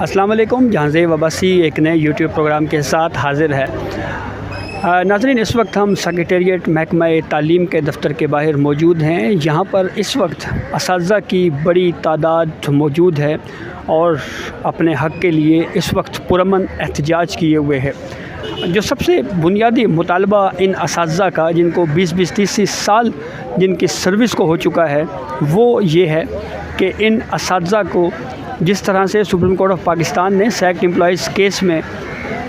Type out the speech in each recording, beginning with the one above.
अस्सलाम वालेकुम। जहांज़ेब अब्बासी एक नए यूट्यूब प्रोग्राम के साथ हाज़िर है। नाज़रीन, इस वक्त हम सेक्रेटेरिएट महकमा तालीम के दफ्तर के बाहर मौजूद हैं। यहाँ पर इस वक्त असातिज़ा की बड़ी तादाद मौजूद है और अपने हक़ के लिए इस वक्त पुरअमन एहतजाज किए हुए है। जो सबसे बुनियादी मुतालबा इन असातिज़ा का, जिनको 20-20, 30-30 साल जिनकी सर्विस को हो चुका है, वो ये है कि इन असातिज़ा को जिस तरह से सुप्रीम कोर्ट ऑफ पाकिस्तान ने सैक्ड एम्प्लॉइज़ केस में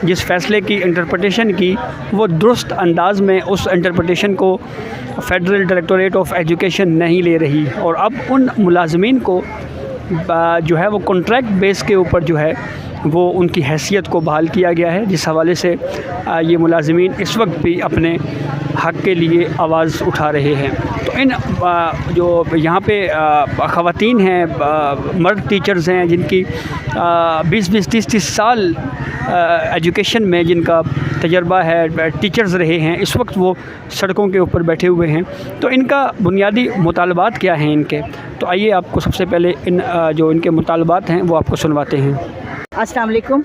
जिस फ़ैसले की इंटरप्रटेशन की, वो दुरुस्त अंदाज़ में उस इंटरप्रटेशन को फेडरल डायरेक्टोरेट ऑफ एजुकेशन नहीं ले रही और अब उन मुलाजमीन को जो है वो कॉन्ट्रैक्ट बेस के ऊपर जो है वो उनकी हैसियत को बहाल किया गया है, जिस हवाले से ये मुलाजमीन इस वक्त भी अपने हक़ के लिए आवाज़ उठा रहे हैं। तो इन जो यहाँ पे ख़वातीन हैं, मर्द टीचर्स हैं जिनकी 20-20, 30-30 साल एजुकेशन में जिनका तजर्बा है, टीचर्स रहे हैं, इस वक्त वो सड़कों के ऊपर बैठे हुए हैं। तो इनका बुनियादी मुतालबात क्या हैं इनके, तो आइए आपको सबसे पहले इन जो इनके मुतालबात हैं वो आपको सुनवाते हैं। अस्सलाम वालेकुम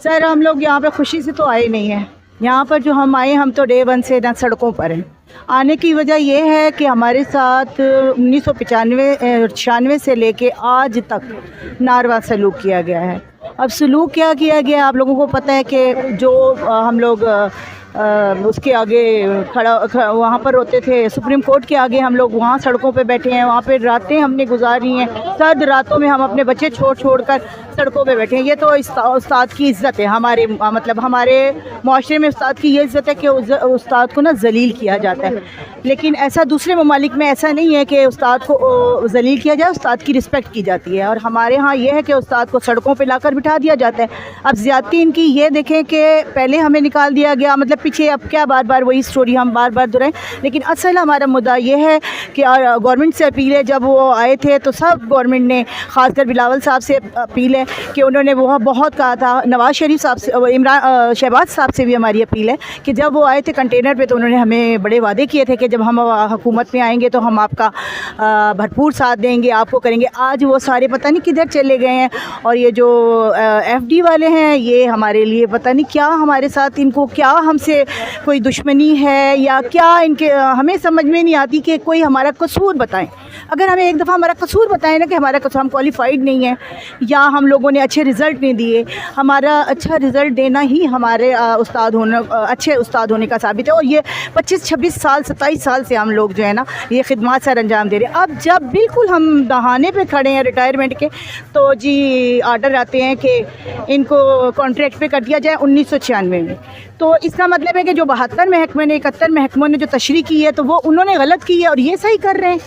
सर, हम लोग यहाँ पर खुशी से तो आए नहीं हैं। यहाँ पर जो हम आए, हम तो डे 1 से ना सड़कों पर हैं। आने की वजह यह है कि हमारे साथ 1995 से लेके आज तक नारवा सलूक किया गया है। अब सलूक क्या किया गया, आप लोगों को पता है कि जो हम लोग उसके आगे खड़ा वहाँ पर होते थे, सुप्रीम कोर्ट के आगे हम लोग वहाँ सड़कों पे बैठे हैं, वहाँ पे रातें हमने गुजारी हैं। सर्द रातों में हम अपने बच्चे छोड़ कर सड़कों पे बैठे हैं। ये तो उस्ताद की इज़्ज़त है हमारे, मतलब हमारे माशरे में उस्ताद की ये इज़्ज़त है कि उस्ताद को ना जलील किया जाता है। लेकिन ऐसा दूसरे ममालिक में ऐसा नहीं है कि उस्ताद को जलील किया जाए, उस्ताद की रिस्पेक्ट की जाती है। और हमारे यहाँ ये है कि उस्ताद को सड़कों पर लाकर बिठा दिया जाता है। अब ज़्यादती इनकी ये देखें कि पहले हमें निकाल दिया गया, मतलब पीछे, अब क्या बार बार वही स्टोरी हम बार बार दोहराएं। लेकिन असल हमारा मुद्दा ये है कि गवर्नमेंट से अपील है, जब वो आए थे तो सब गवर्नमेंट ने, ख़ासकर बिलावल साहब से अपील है कि उन्होंने वो बहुत कहा था, नवाज़ शरीफ साहब से, शहबाज साहब से भी हमारी अपील है कि जब वो आए थे कंटेनर पे तो उन्होंने हमें बड़े वादे किए थे कि जब हम हुकूमत में आएंगे तो हम आपका भरपूर साथ देंगे, आपको करेंगे। आज वो सारे पता नहीं किधर चले गए हैं। और ये जो FD वाले हैं, ये हमारे लिए पता नहीं क्या, हमारे साथ इनको क्या हमसे कोई दुश्मनी है या क्या, इनके हमें समझ में नहीं आती कि कोई हमारा कसूर बताएं। अगर हमें एक दफ़ा हमारा कसूर बताएं ना कि हमारा कसूर, हम क्वालिफाइड नहीं है या हम लोगों ने अच्छे रिज़ल्ट नहीं दिए, हमारा अच्छा रिज़ल्ट देना ही हमारे उस्ताद होने, अच्छे उस्ताद होने का साबित है। और ये 25-26 साल 27 साल से हम लोग जो है ना ये खिदमत सर अंजाम दे रहे हैं। अब जब बिल्कुल हम दहाने पे खड़े हैं रिटायरमेंट के, तो जी आर्डर आते हैं कि इनको कॉन्ट्रैक्ट पे कर दिया जाए 1996 में। तो इसका मतलब है कि जो 72 महकमे ने, 71 महकमों ने जो तशरीह की है तो वो उन्होंने गलत की है और ये सही कर रहे हैं,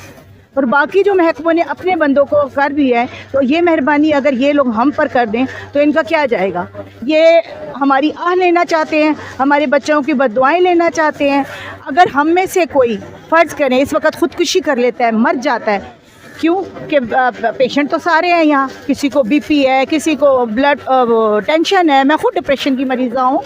और बाकी जो महकमों ने अपने बंदों को कर भी है। तो ये मेहरबानी अगर ये लोग हम पर कर दें तो इनका क्या जाएगा। ये हमारी आह लेना चाहते हैं, हमारे बच्चों की बद्दुआएं लेना चाहते हैं। अगर हम में से कोई फ़र्ज़ करें इस वक्त ख़ुदकुशी कर लेता है, मर जाता है, क्यों कि पेशेंट तो सारे हैं यहाँ, किसी को BP है, किसी को ब्लड टेंशन है, मैं खुद डिप्रेशन की मरीज़ा हूँ।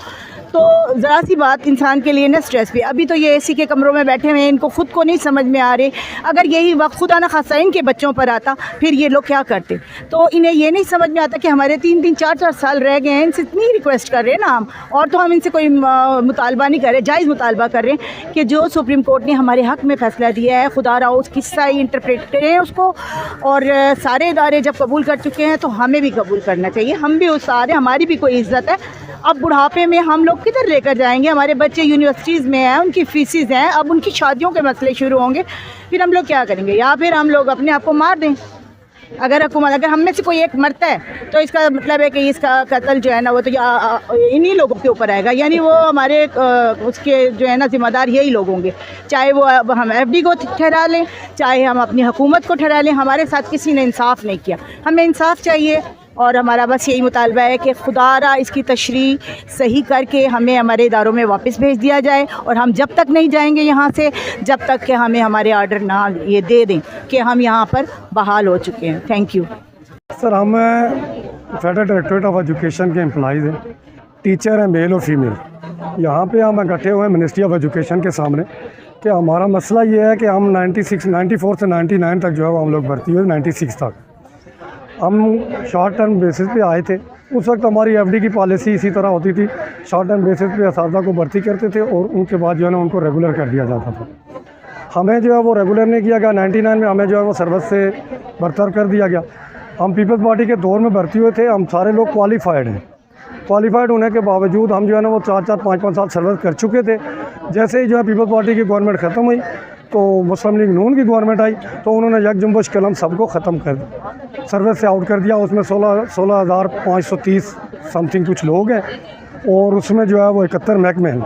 तो ज़रा सी बात इंसान के लिए ना स्ट्रेस भी। अभी तो ये AC के कमरों में बैठे हुए हैं, इनको ख़ुद को नहीं समझ में आ रहे। अगर यही वक्त खुदा न खासा इनके बच्चों पर आता, फिर ये लोग क्या करते। तो इन्हें ये नहीं समझ में आता कि हमारे 3-3, 4-4 साल रह गए हैं, इनसे इतनी रिक्वेस्ट कर रहे हैं ना हम, और तो हम इनसे कोई मुतालबा नहीं कर रहे, जायज़ मुतालबा कर रहे हैं कि जो सुप्रीम कोर्ट ने हमारे हक़ में फ़ैसला दिया है, खुदा रहा उसकी सही इंटरप्रेट करें उसको। और सारे इदारे जब कबूल कर चुके हैं तो हमें भी कबूल करना चाहिए। हम भी उस्ताद हैं, हमारी भी कोई इज़्ज़त है। अब बुढ़ापे में हम लोग किधर लेकर जाएंगे, हमारे बच्चे यूनिवर्सिटीज़ में हैं, उनकी फ़ीसेस हैं, अब उनकी शादियों के मसले शुरू होंगे, फिर हम लोग क्या करेंगे। या फिर हम लोग अपने आप को मार दें। अगर हम में से कोई एक मरता है तो इसका मतलब है कि इसका कत्ल जो है ना वो तो इन्हीं लोगों के ऊपर आएगा, यानी वो हमारे उसके जो है ना ज़िम्मेदार यही लोग होंगे। चाहे वो हम FD को ठहरा लें, चाहे हम अपनी हुकूमत को ठहरा लें, हमारे साथ किसी ने इंसाफ नहीं किया। हमें इंसाफ चाहिए और हमारा बस यही मुतालबा है कि खुदारा इसकी तशरीह सही करके हमें हमारे इदारों में वापस भेज दिया जाए। और हम जब तक नहीं जाएंगे यहाँ से, जब तक कि हमें हमारे आर्डर ना ये दे दें कि हम यहाँ पर बहाल हो चुके हैं। Thank you sir. हम फेडरल डायरेक्टोरेट ऑफ एजुकेशन के एम्प्लॉइज़ हैं, टीचर हैं मेल और फीमेल। यहाँ पे हम इकट्ठे हुए हैं मिनिस्ट्री ऑफ एजुकेशन के सामने कि हमारा मसला ये है कि हम 94 से 99 तक जो है वो हम लोग भर्ती हुए, 96 तक। हम शॉर्ट टर्म बेसिस पे आए थे। उस वक्त हमारी एफडी की पॉलिसी इसी तरह होती थी, शॉर्ट टर्म बेसिस पे असातिज़ा को भर्ती करते थे और उनके बाद जो है ना उनको रेगुलर कर दिया जाता था। हमें जो है वो रेगुलर नहीं किया गया। 99 में हमें जो है वो सर्विस से बरतर कर दिया गया। हम पीपल्स पार्टी के दौर में भर्ती हुए थे। हम सारे लोग क्वालिफाइड हैं। क्वालिफाइड होने के बावजूद हम जो है ना वो 4-4, 5-5 साल सर्विस कर चुके थे। जैसे ही जो है पीपल्स पार्टी की गवर्नमेंट ख़त्म हुई तो मुस्लिम लीग नून की गवर्नमेंट आई तो उन्होंने यकजुम्बश कलम सबको ख़त्म कर सर्विस से आउट कर दिया। उसमें 16,530 समथिंग कुछ लोग हैं और उसमें जो है वो 71 महकमे हैं।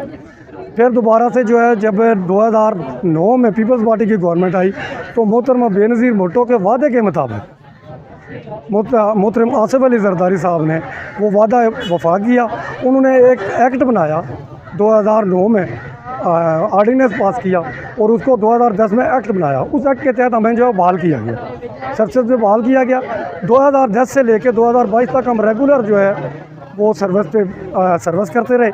फिर दोबारा से जो है जब 2009 में पीपल्स पार्टी की गवर्नमेंट आई तो मोहतरमा बेनज़ीर भुट्टो के वादे के मुताबिक मोहतरम आसिफ अली जरदारी साहब ने वो वादा वफा किया। उन्होंने एक एक्ट बनाया 2009 में, आर्डीनेंस पास किया और उसको 2010 में एक्ट बनाया। उस एक्ट के तहत हमें जो है बहाल किया गया, सर्विस पे बहाल किया गया। 2010 से लेकर 2022 तक हम रेगुलर जो है वो सर्विस पे सर्विस करते रहे।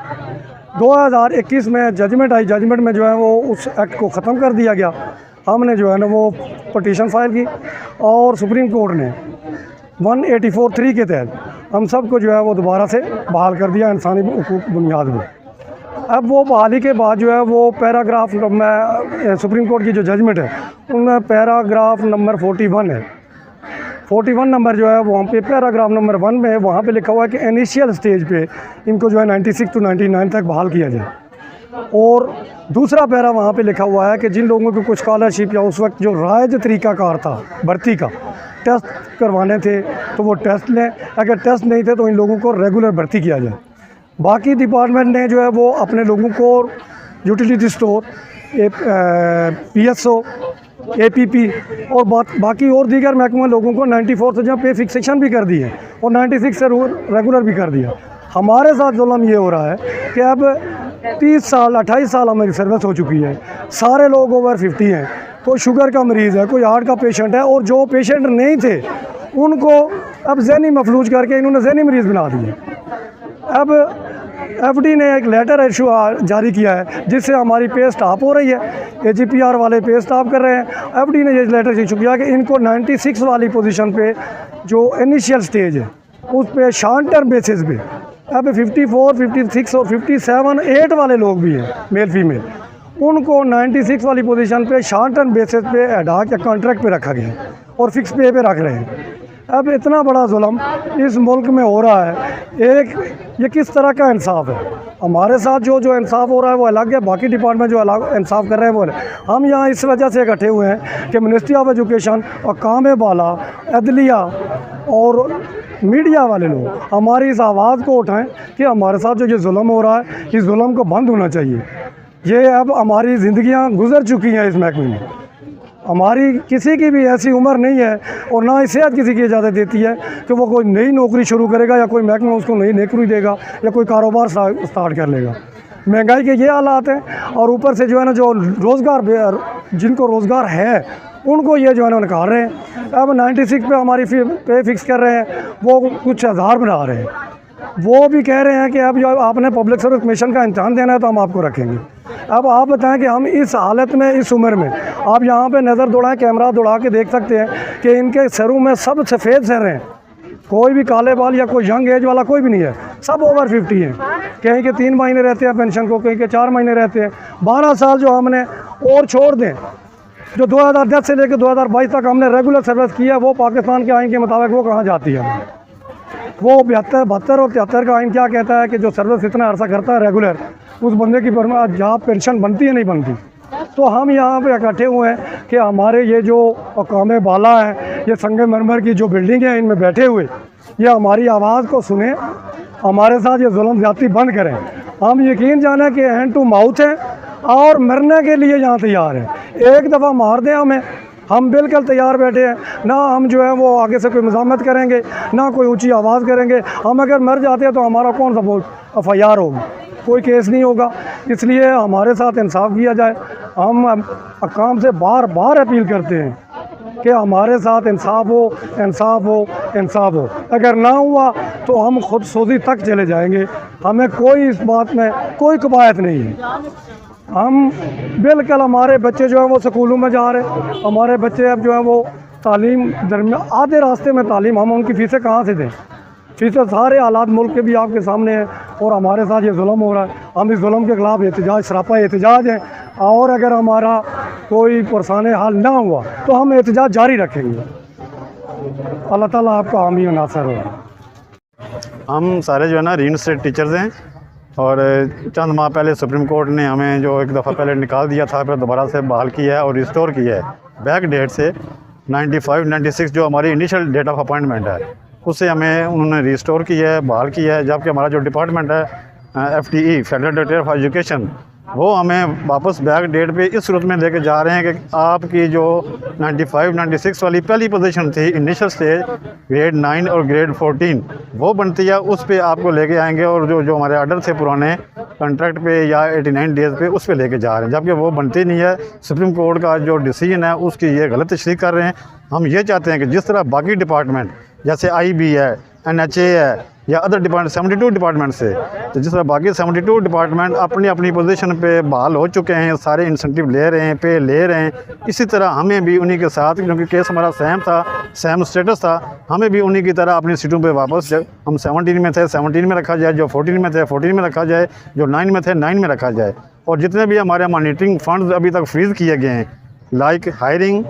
2021 में जजमेंट आई, जजमेंट में जो है वो उस एक्ट को ख़त्म कर दिया गया। हमने जो है ना वो पटिशन फाइल की और सुप्रीम कोर्ट ने 184(3) के तहत हम सबको जो है वो दोबारा से बहाल कर दिया इंसानी हुकूक बुनियाद में। अब वो बहाली के बाद जो है वो पैराग्राफ में सुप्रीम कोर्ट की जो जजमेंट है उनमें पैराग्राफ नंबर 41 है। 41 नंबर जो है वहाँ पे पैराग्राफ नंबर 1 में वहाँ पे लिखा हुआ है कि इनिशियल स्टेज पे इनको जो है 96 to 99 तक बहाल किया जाए। और दूसरा पैरा वहाँ पे लिखा हुआ है कि जिन लोगों को कुछ स्कॉलरशिप या उस वक्त जो राइज तरीक़ाकार था भर्ती का, टेस्ट करवाने थे तो वो टेस्ट लें, अगर टेस्ट नहीं थे तो इन लोगों को रेगुलर भर्ती किया जाए। बाकी डिपार्टमेंट ने जो है वो अपने लोगों को यूटिलिटी स्टोर, PSO, APP और बाकी और दीगर महकमे लोगों को 94 से जहाँ पे फिक्सेशन भी कर दी है और 96 से रेगुलर भी कर दिया। हमारे साथ जुल्म ये हो रहा है कि अब 30 साल 28 साल हमारी सर्विस हो चुकी है। सारे लोग ओवर 50 हैं, कोई शुगर का मरीज़ है, कोई हार्ट का पेशेंट है और जो पेशेंट नहीं थे उनको अब ज़हनी मफलूज करके इन्होंने ज़हनी मरीज़ बना दिए। अब एफडी ने एक लेटर इशू जारी किया है जिससे हमारी पे स्टॉप हो रही है। AGPR वाले पे स्टॉप कर रहे हैं। एफडी ने ये लेटर इशू किया कि इनको 96 वाली पोजीशन पे जो इनिशियल स्टेज है उस पे शॉर्ट टर्म बेसिस पे अब 54, 56 और 57, 8 वाले लोग भी हैं मेल फीमेल, उनको 96 वाली पोजीशन पे शॉर्ट टर्म बेसिस पे एडहॉक या कॉन्ट्रैक्ट पे रखा गया है और फिक्स पे रख रहे हैं। अब इतना बड़ा जुल्म इस मुल्क में हो रहा है, ये किस तरह का इंसाफ है? हमारे साथ जो इंसाफ हो रहा है वो अलग है, बाकी डिपार्टमेंट जो अलग इंसाफ कर रहे हैं वो अलग। हम यहाँ इस वजह से इकट्ठे हुए हैं कि मिनिस्ट्री ऑफ एजुकेशन और काम बाला, अदलिया और मीडिया वाले लोग हमारी इस आवाज़ को उठाएं कि हमारे साथ जो ये जुल्म हो रहा है इस जुल्म को बंद होना चाहिए। ये अब हमारी ज़िंदगियाँ गुजर चुकी हैं इस महकमे में। हमारी किसी की भी ऐसी उम्र नहीं है और ना ही सेहत किसी की इजाज़त देती है कि वो कोई नई नौकरी शुरू करेगा या कोई महकमा उसको नई नौकरी देगा या कोई कारोबार स्टार्ट कर लेगा। महंगाई के ये हालात हैं और ऊपर से जो है ना जो रोज़गार जिनको रोज़गार है उनको ये जो है ना निकाल रहे हैं। अब 96 पे हमारी पे फिक्स कर रहे हैं, वो कुछ हज़ार बना रहे हैं। वो भी कह रहे हैं कि अब जो आपने पब्लिक सर्विस कमीशन का इम्तहान देना है तो हम आपको रखेंगे। अब आप बताएं कि हम इस हालत में, इस उम्र में, आप यहाँ पे नज़र दौड़ाएं, कैमरा दौड़ा के देख सकते हैं कि इनके सरों में सब सफ़ेद सर हैं, कोई भी काले बाल या कोई यंग एज वाला कोई भी नहीं है, सब ओवर 50 हैं। कहीं के 3 महीने रहते हैं पेंशन को, कहीं के 4 महीने रहते हैं। 12 साल जो हमने और छोड़ दें, जो 2010 से लेकर 2022 तक हमने रेगुलर सर्विस किया, वो पाकिस्तान के आइन के मुताबिक वो कहाँ जाती है? वो 72 और 73 का आइन क्या कहता है कि जो सर्विस इतना अरसा करता है रेगुलर, उस बंदे की जहाँ पेंशन बनती है नहीं बनती। तो हम यहाँ पे इकट्ठे हुए हैं कि हमारे ये जो काम बाला हैं, ये संगे मरमर की जो बिल्डिंग है, इनमें बैठे हुए ये हमारी आवाज़ को सुने, हमारे साथ ये जुल्म ज़्यादती बंद करें। हम यकीन जाने कि हैंड टू माउथ हैं और मरने के लिए यहाँ तैयार हैं। एक दफ़ा मार दें हमें, हम बिल्कुल तैयार बैठे हैं। ना हम जो है वो आगे से कोई मज़ामत करेंगे, ना कोई ऊंची आवाज़ करेंगे। हम अगर मर जाते हैं तो हमारा कौन सा FIR होगा, कोई केस नहीं होगा। इसलिए हमारे साथ इंसाफ किया जाए। हम अकाम से बार बार अपील करते हैं कि हमारे साथ इंसाफ हो, इंसाफ हो, इंसाफ हो। अगर ना हुआ तो हम खुद सोजी तक चले जाएंगे। हमें कोई इस बात में कोई कबायत नहीं है। हम बिल्कुल, हमारे बच्चे जो हैं वो स्कूलों में जा रहे हैं, हमारे बच्चे अब जो हैं वो तालीम दरमियान आधे रास्ते में तालीम, हम उनकी फ़ीसें कहाँ से दें? फ़ीसें सारे हालात मुल्क के भी आपके सामने हैं और हमारे साथ ये जुल्म हो रहा है। हम इस जुल्म के ख़िलाफ़ एहतजाज, सरापा एहतजाज है, और अगर हमारा कोई पुरसान हाल ना हुआ तो हम एहतजाज जारी रखेंगे। अल्लाह ताला आपका हामी और नासर हो। हम सारे जो है ना रीइंस्टेटेड टीचर्स हैं और चंद माह पहले सुप्रीम कोर्ट ने हमें जो एक दफ़ा पहले निकाल दिया था, फिर दोबारा से बहाल किया है और रिस्टोर किया है। बैक डेट से 95-96 जो हमारी इनिशियल डेट ऑफ अपॉइंटमेंट है उससे हमें उन्होंने रिस्टोर किया है, बहाल किया है। जबकि हमारा जो डिपार्टमेंट है FTE federal directorate of education, वो हमें वापस बैक डेट पे इस सूरत में लेके जा रहे हैं कि आपकी जो 95-96 वाली पहली पोजीशन थी इनिशियल स्टेज ग्रेड 9 और ग्रेड 14 वो बनती है, उस पे आपको लेके आएंगे और जो हमारे आर्डर थे पुराने कॉन्ट्रैक्ट पे या 89 डेज़ पे उस पे लेके जा रहे हैं, जबकि वो बनती नहीं है। सुप्रीम कोर्ट का जो डिसीजन है उसकी ये गलत तशरीह कर रहे हैं। हम ये चाहते हैं कि जिस तरह बाकी डिपार्टमेंट जैसे IB है, NHA है या अदर डिपार्टमेंट 72 डिपार्टमेंट से, तो जिस तरह बाकी 72 डिपार्टमेंट अपनी अपनी पोजीशन पे बहाल हो चुके हैं, सारे इंसेंटिव ले रहे हैं, पे ले रहे हैं, इसी तरह हमें भी उन्हीं के साथ, क्योंकि केस हमारा सेम स्टेटस था, हमें भी उन्हीं की तरह अपनी सीटों पे वापस, हम 17 में थे 17 में रखा जाए, जो 14 में थे 14 में रखा जाए, जो 9 में थे 9 में रखा जाए। और जितने भी हमारे मॉनिटरिंग फंड्स अभी तक फ्रीज़ किए गए हैं, like hiring,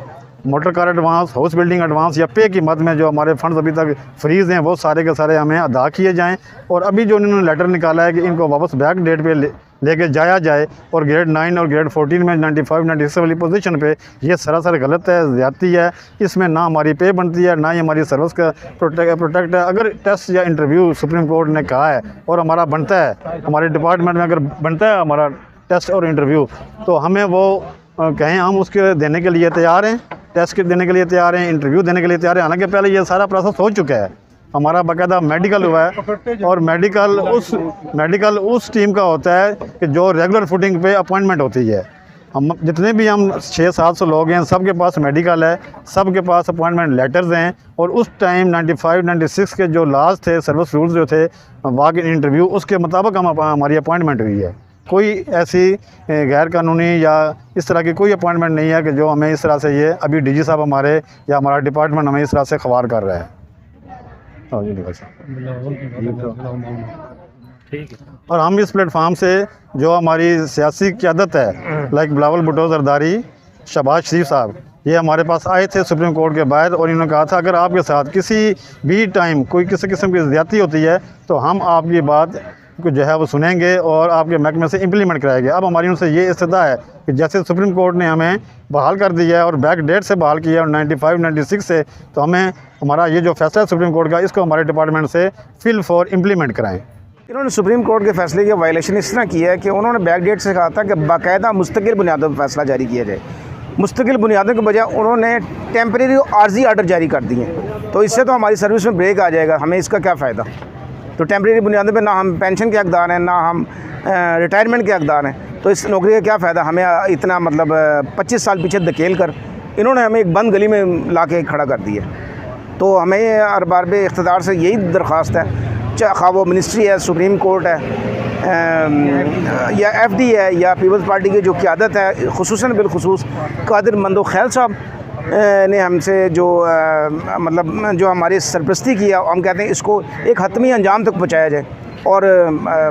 motor car advance, house building advance या पे की मद में जो हमारे फंड्स अभी तक फ्रीज़ हैं, वो सारे के सारे हमें अदा किए जाएं। और अभी जो उन्होंने लेटर निकाला है कि इनको वापस बैक डेट पे लेके जाया जाए और ग्रेड 9 और ग्रेड 14 में 95-96 वाली पोजीशन पे, ये सरासर गलत है, ज़्यादती है। इसमें ना हमारी पे बनती है, ना ही हमारी सर्विस का प्रोटेक्ट है। अगर टेस्ट या इंटरव्यू सुप्रीम कोर्ट ने कहा है और हमारा बनता है, हमारे डिपार्टमेंट में अगर बनता है हमारा टेस्ट और इंटरव्यू, तो हमें वो कहें, हम उसके देने के लिए तैयार हैं, टेस्ट के देने के लिए तैयार हैं, इंटरव्यू देने के लिए तैयार हैं। हालांकि पहले ये सारा प्रोसेस हो चुका है, हमारा बाकायदा मेडिकल हुआ है और मेडिकल उस टीम का होता है कि जो रेगुलर फुटिंग पे अपॉइंटमेंट होती है। हम जितने भी हम 600-700 लोग हैं, सबके पास मेडिकल है, सबके पास अपॉइंटमेंट लेटर्स हैं। और उस टाइम 95-96 के जो लाज थे, सर्विस रूल्स जो थे, वॉक इन इंटरव्यू, उसके मुताबिक हमारी अपॉइंटमेंट हुई है। कोई ऐसी गैर कानूनी या इस तरह की कोई अपॉइंटमेंट नहीं है कि जो हमें इस तरह से ये अभी DG साहब हमारे या हमारा डिपार्टमेंट हमें इस तरह से ख़वार कर रहा है। और हम इस प्लेटफार्म से जो हमारी सियासी क़यादत है, लाइक बिलावल भुट्टो जरदारी, शहबाज शरीफ साहब, ये हमारे पास आए थे सुप्रीम कोर्ट के बाद और इन्होंने कहा था अगर आपके साथ किसी भी टाइम कोई किसी किस्म की ज़्यादती होती है तो हम आपकी बात को जो है वो सुनेंगे और आपके महकमे से इम्प्लीमेंट कराएंगे। अब हमारी उनसे ये इस्तदा है कि जैसे सुप्रीम कोर्ट ने हमें बहाल कर दिया है और बैक डेट से बहाल किया है और 95-96 से, तो हमें हमारा ये जो फैसला है सुप्रीम कोर्ट का, इसको हमारे डिपार्टमेंट से फिल फॉर इम्प्लीमेंट कराएँ। इन्होंने सुप्रीम कोर्ट के फैसले की वायलेशन इस तरह किया है कि उन्होंने बैक डेट से कहा था कि बाकायदा मुस्तकिल बुनियादों पर फैसला जारी किया जाए। मुस्तकिल बुनियादों के बजाय उन्होंने टेम्परेरी आर्जी आर्डर जारी कर दिए, तो इससे तो हमारी सर्विस में ब्रेक आ जाएगा, हमें इसका क्या फ़ायदा। तो टेम्परेरी बुनियादों पे ना हम पेंशन के हकदार हैं, ना हम रिटायरमेंट के हकदार हैं, तो इस नौकरी का क्या फ़ायदा। हमें इतना मतलब 25 साल पीछे धकेल कर इन्होंने हमें एक बंद गली में ला के खड़ा कर दिया। तो हमें अरबाब इख्तिदार से यही दरख्वास्त है, चाहे वो मिनिस्ट्री है, सुप्रीम कोर्ट है या FD है या पीपल्स पार्टी की जो क़यादत है, खुसूसन बिलखुसूस कादिर मंदो खैल साहब ने हमसे जो मतलब जो हमारी सरपरस्ती किया, हम कहते हैं इसको एक हतमी अंजाम तक पहुँचाया जाए और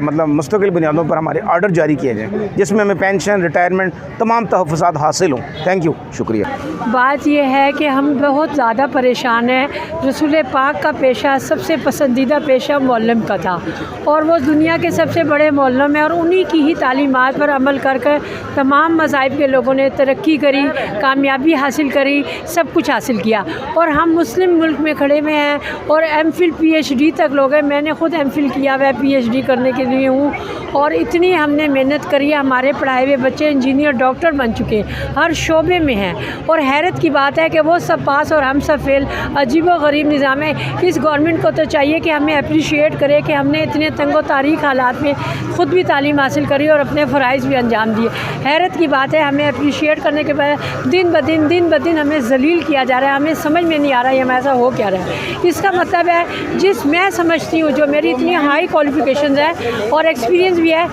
मतलब मुस्तकिल बुनियादों पर हमारे आर्डर जारी किए जाएँ जिसमें हमें पेंशन, रिटायरमेंट, तमाम तहफ़्फ़ुज़ात हासिल हों। थैंक यू, शुक्रिया। बात यह है कि हम बहुत ज़्यादा परेशान हैं। रसूल पाक का पेशा सबसे पसंदीदा पेशा मौलम का था और वो दुनिया के सबसे बड़े मौलम हैं और उन्हीं की ही तालीमात पर अमल कर कर तमाम मज़ाहिब के लोगों ने तरक्की करी, कामयाबी हासिल करी, सब कुछ हासिल किया। और हम मुस्लिम मुल्क में खड़े हुए हैं और MPhil PhD तक लोग हैं। मैंने ख़ुद MPhil किया हुआ है, PhD करने के लिए हूँ और इतनी हमने मेहनत करी है। हमारे पढ़ाए हुए बच्चे इंजीनियर, डॉक्टर बन चुके, हर शोबे में हैं। और हैरत की बात है कि वो सब पास और हम सब फेल। अजीबो गरीब निज़ाम है। इस गवर्नमेंट को तो चाहिए कि हमें अप्रिशिएट करे कि हमने इतने तंगो तारीख हालात में ख़ुद भी तालीम हासिल करी और अपने फ़राइज़ भी अंजाम दिए। हैरत की बात है, हमें अप्रिशिएट करने के बाद दिन ब दिन हमें जलील किया जा रहा है। हमें समझ में नहीं आ रहा है हमें ऐसा हो क्या रहा है। इसका मतलब है मैं समझती हूँ जो मेरी इतनी हाई क्वालिटी क्वालिफिकेशन है और एक्सपीरियंस भी है।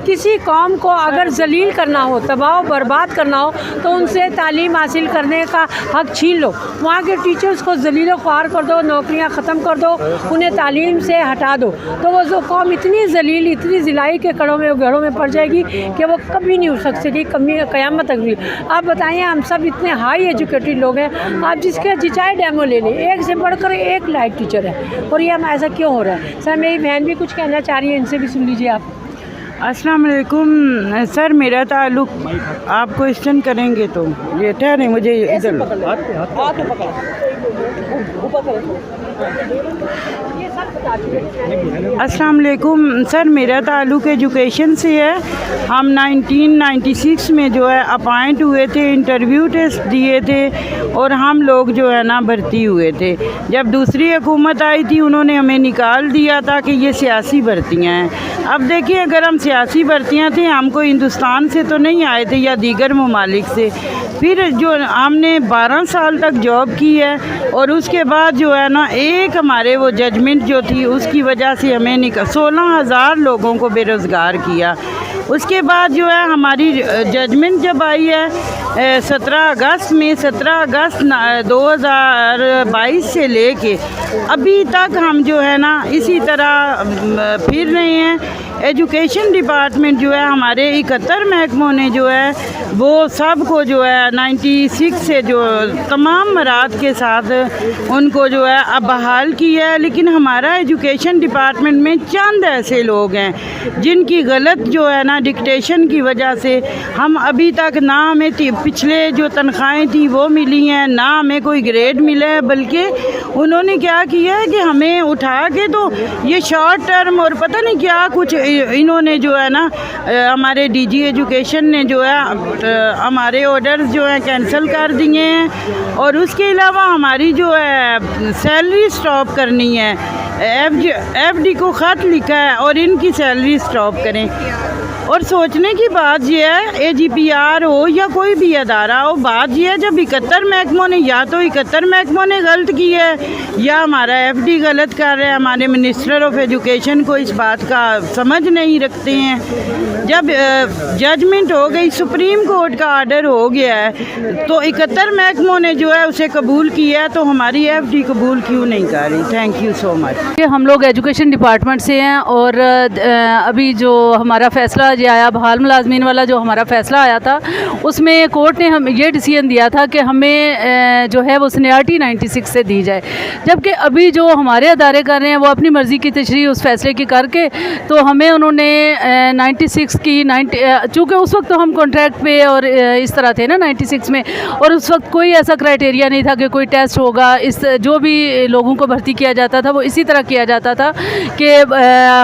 किसी कौम को अगर जलील करना हो, तबाह बर्बाद करना हो, तो उनसे तालीम हासिल करने का हक छीन लो। वहाँ के टीचर्स को जलील ख्वार कर दो, नौकरियाँ ख़त्म कर दो, उन्हें तालीम से हटा दो, तो वो जो कौम इतनी जलील, इतनी ज़िलाई के घड़ों में पड़ जाएगी कि वो कभी नहीं उठ सकती, कभी क़यामत तक भी। आप बताइए, हम सब इतने हाई एजुकेटेड लोग हैं, आप जिसके जिचाए डेमो ले लें, एक से बढ़कर एक लाइक टीचर है, और ये हम ऐसा क्यों हो रहा है? सर मेरी बहन भी कुछ कहना चाह रही है, इनसे भी सुन लीजिए आप। अस्सलाम वालेकुम सर, मेरा ताल्लुक़, आप क्वेश्चन करेंगे तो ये ठहरे, मुझे इधर अस्सलाम वालेकुम सर, मेरा ताल्लुक़ एजुकेशन से है। हम 1996 में जो है अपॉइंट हुए थे, इंटरव्यू टेस्ट दिए थे और हम लोग जो है ना भर्ती हुए थे। जब दूसरी हुकूमत आई थी उन्होंने हमें निकाल दिया था कि ये सियासी भर्तियाँ हैं। अब देखिए, अगर हम सियासी भर्तियाँ थी, हमको हिंदुस्तान से तो नहीं आए थे या दीगर ममालिक से। फिर जो हमने 12 साल तक जॉब की है और उसके बाद जो है ना एक हमारे वो जजमेंट जो थी उसकी वजह से हमें 16,000 लोगों को बेरोज़गार किया। उसके बाद जो है हमारी जजमेंट जब आई है 17 अगस्त में, 17 अगस्त 2022 से लेके अभी तक हम जो है ना इसी तरह फिर रहे हैं। एजुकेशन डिपार्टमेंट जो है हमारे 71 महकमों ने जो है वो सब को जो है 96 से जो तमाम मराद के साथ उनको जो है अब बहाल किया है। लेकिन हमारा एजुकेशन डिपार्टमेंट में चंद ऐसे लोग हैं जिनकी गलत जो है ना डिक्टेशन की वजह से हम अभी तक ना हमें पिछले जो तनख्वाहें थी वो मिली हैं, ना हमें कोई ग्रेड मिला है, बल्कि उन्होंने क्या किया है कि हमें उठा के तो ये शॉर्ट टर्म और पता नहीं क्या कुछ इन्होंने जो है ना हमारे डीजी एजुकेशन ने जो है हमारे ऑर्डर्स जो है कैंसिल कर दिए हैं। और उसके अलावा हमारी जो है सैलरी स्टॉप करनी है, एफडी को ख़त लिखा है और इनकी सैलरी स्टॉप करें। और सोचने की बात यह है, AGPR हो या कोई भी अदारा हो, बात यह है जब 71 महकमों ने, या तो 71 महकमों ने गलत की है या हमारा FD गलत कर रहा है, हमारे मिनिस्टर ऑफ एजुकेशन को इस बात का समझ नहीं रखते हैं। जब जजमेंट हो गई, सुप्रीम कोर्ट का आर्डर हो गया है, तो 71 महकमों ने जो है उसे कबूल किया है, तो हमारी FD कबूल क्यों नहीं कर रही? Thank you so much. हम लोग एजुकेशन डिपार्टमेंट से हैं और अभी जो हमारा फ़ैसला जो आया, बहाल मुलाजमीन वाला जो हमारा फ़ैसला आया था, उसमें कोर्ट ने हम ये डिसीजन दिया था कि हमें जो है वो सीनियरिटी 96 से दी जाए। जबकि अभी जो हमारे अदारे कर रहे हैं वो अपनी मर्ज़ी की तशरीह उस फैसले की करके, तो हमें उन्होंने 96 की चूँकि उस वक्त तो हम कॉन्ट्रैक्ट पे और इस तरह थे ना 96 में, और उस वक्त कोई ऐसा क्राइटेरिया नहीं था कि कोई टेस्ट होगा। इस जो भी लोगों को भर्ती किया जाता था वो इसी तरह किया जाता था कि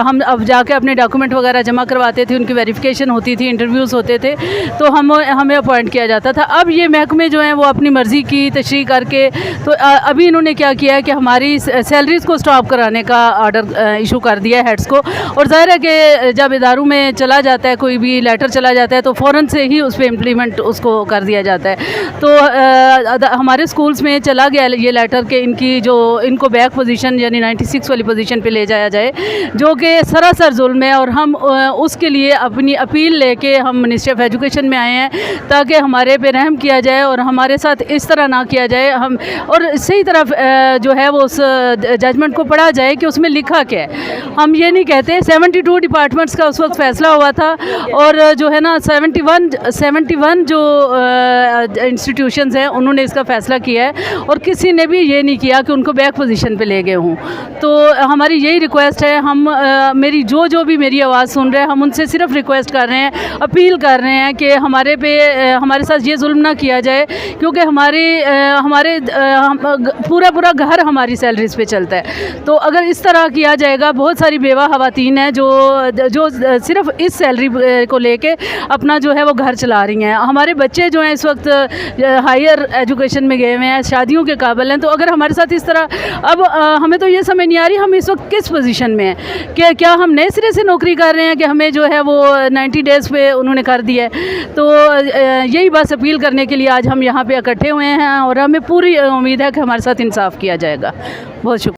हम अब जाके अपने डॉक्यूमेंट वगैरह जमा करवाते थे, उनकी वेरिफिकेशन होती थी, इंटरव्यूज़ होते थे, तो हमें अपॉइंट किया जाता था। अब ये महकमे जो हैं वो अपनी मर्ज़ी की तशरीह करके, तो अभी इन्होंने क्या किया है कि हमारी सैलरीज़ को स्टॉप कराने का आर्डर इशू कर दिया है हेड्स को। और ज़ाहिर है कि जब इदारों में चला जाता है, कोई भी लेटर चला जाता है, तो फ़ौरन से ही उस पर इम्प्लीमेंट उसको कर दिया जाता है। तो हमारे स्कूल्स में चला गया ये लेटर कि इनको बैक पोजीशन यानी 96 वाली पोजीशन पे ले जाया जाए, जो कि सरासर जुल्म है। और हम उसके लिए अपनी अपील लेके हम मिनिस्ट्री ऑफ एजुकेशन में आए हैं ताकि हमारे पे रहम किया जाए और हमारे साथ इस तरह ना किया जाए। हम और सही तरफ जो है वो उस जजमेंट को पढ़ा जाए कि उसमें लिखा क्या है। हम ये नहीं कहते, 72 डिपार्टमेंट्स का उस वक्त फ़ैसला हुआ था और जो है ना 71 जो इंस्टीट्यूशंस हैं उन्होंने इसका फ़ैसला किया है और किसी ने भी ये नहीं किया कि उनको बैक पोजीशन पे ले गए हों। तो हमारी यही रिक्वेस्ट है, हम मेरी जो भी मेरी आवाज़ सुन रहे हैं, हम उनसे सिर्फ रिक्वेस्ट कर रहे हैं, अपील कर रहे हैं कि हमारे साथ ये जुल्म ना किया जाए, क्योंकि हमारे पूरा घर हमारी सैलरीज़ पे चलता है। तो अगर इस तरह किया जाएगा, बहुत सारी बेवा ख़वातीन हैं जो सिर्फ इस सैलरी को लेके अपना जो है वो घर चला रही हैं। हमारे बच्चे जो हैं इस वक्त हायर एजुकेशन में गए हुए हैं, शादियों के काबिल हैं। तो अगर हमारे साथ इस तरह, अब हमें तो ये समझ नहीं आ रही हम इस वक्त किस पोजीशन में हैं कि क्या हम नए सिरे से नौकरी कर रहे हैं कि हमें जो है वो 90 डेज़ पे उन्होंने कर दिया है। तो यही बस अपील करने के लिए आज हम यहाँ पे इकट्ठे हुए हैं और हमें पूरी उम्मीद है कि हमारे साथ इंसाफ किया जाएगा। बहुत शुक्रिया।